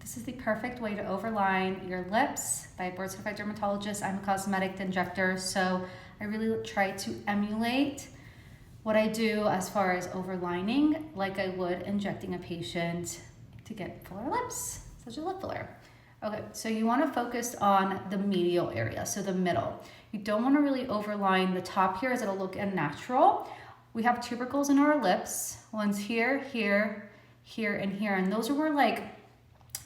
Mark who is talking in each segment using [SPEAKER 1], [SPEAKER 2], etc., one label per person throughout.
[SPEAKER 1] This is the perfect way to overline your lips by a board-certified dermatologist. I'm a cosmetic injector, so I really try to emulate what I do as far as overlining, like I would injecting a patient to get fuller lips, such as lip filler. Okay, so you want to focus on the medial area, so the middle. You don't want to really overline the top here as it'll look unnatural. We have tubercles in our lips. One's here, here, here, and here, and those are where like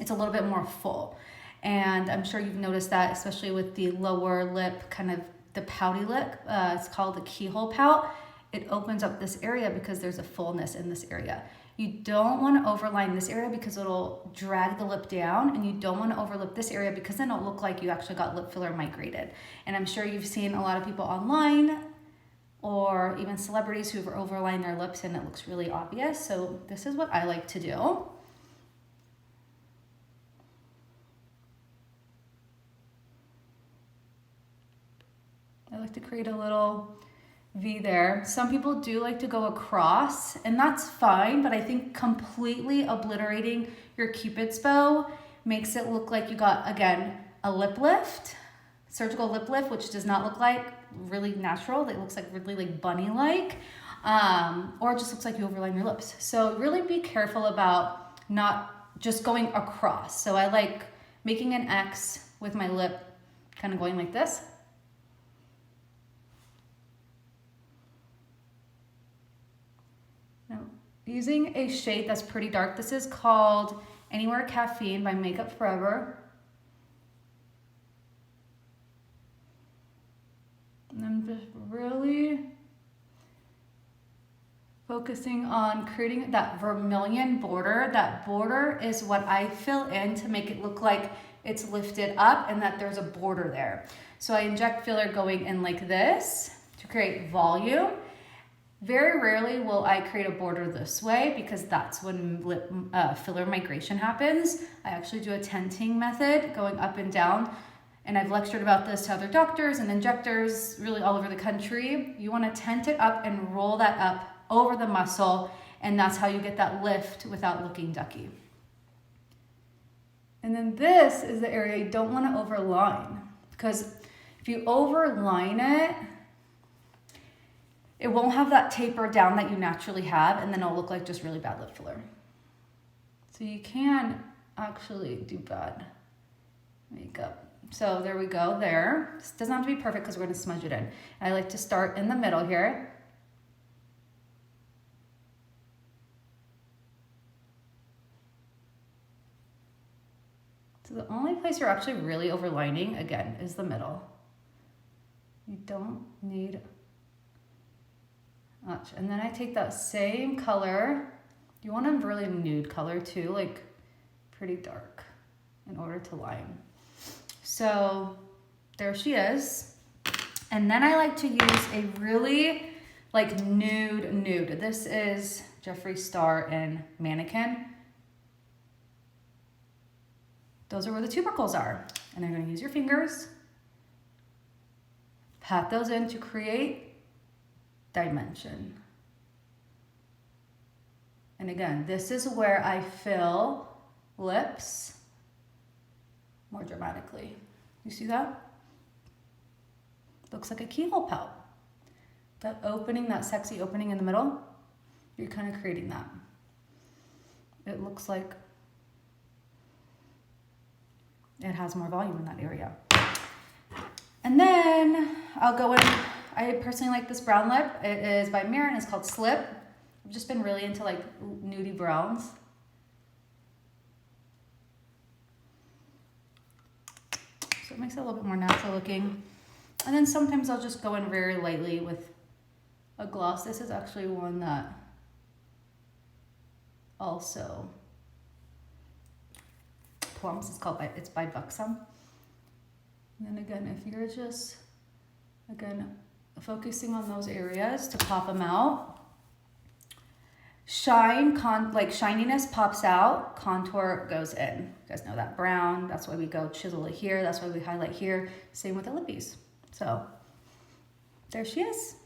[SPEAKER 1] it's a little bit more full. And I'm sure you've noticed that, especially with the lower lip, kind of the pouty lip. It's called the keyhole pout. It opens up this area because there's a fullness in this area. You don't want to overline this area because it'll drag the lip down, and you don't want to overlip this area because then it'll look like you actually got lip filler migrated. And I'm sure you've seen a lot of people online or even celebrities who've overlined their lips and it looks really obvious. So this is what I like to do. I like to create a little V there. Some people do like to go across, and that's fine, but I think completely obliterating your Cupid's bow makes it look like you got, again, a lip lift, surgical lip lift, which does not look like really natural. It looks like really like bunny-like, or it just looks like you overline your lips. So really be careful about not just going across. So I like making an X with my lip kind of going like this. Using a shade that's pretty dark. This is called Anywhere Caffeine by Makeup Forever. And I'm just really focusing on creating that vermilion border. That border is what I fill in to make it look like it's lifted up and that there's a border there. So I inject filler going in like this to create volume. Very rarely will I create a border this way because that's when lip filler migration happens. I actually do a tenting method going up and down, and I've lectured about this to other doctors and injectors really all over the country. You want to tent it up and roll that up over the muscle, and that's how you get that lift without looking ducky. And then this is the area you don't want to overline, because if you overline it, it won't have that taper down that you naturally have, and then it'll look like just really bad lip filler. So you can actually do bad makeup. So there we go there. This doesn't have to be perfect because we're gonna smudge it in. I like to start in the middle here. So the only place you're actually really overlining, again, is the middle. You don't need much. And then I take that same color. You want a really nude color too, like pretty dark in order to line. So there she is. And then I like to use a really like nude. This is Jeffree Star in Mannequin. Those are where the tubercles are. And you're gonna use your fingers, pat those in to create dimension. And again, this is where I fill lips more dramatically. You see that? Looks like a keyhole pout. That opening, that sexy opening in the middle, you're kind of creating that. It looks like it has more volume in that area. And then I'll go in. I personally like this brown lip. It is by Mirror and it's called Slip. I've just been really into like nudie browns. So it makes it a little bit more natural looking. And then sometimes I'll just go in very lightly with a gloss. This is actually one that also plumps. It's by Buxom. And then again, if you're just, again, focusing on those areas to pop them out. Like shininess pops out, contour goes in. You guys know that brown, that's why we go chisel it here, that's why we highlight here. Same with the lippies. So there she is.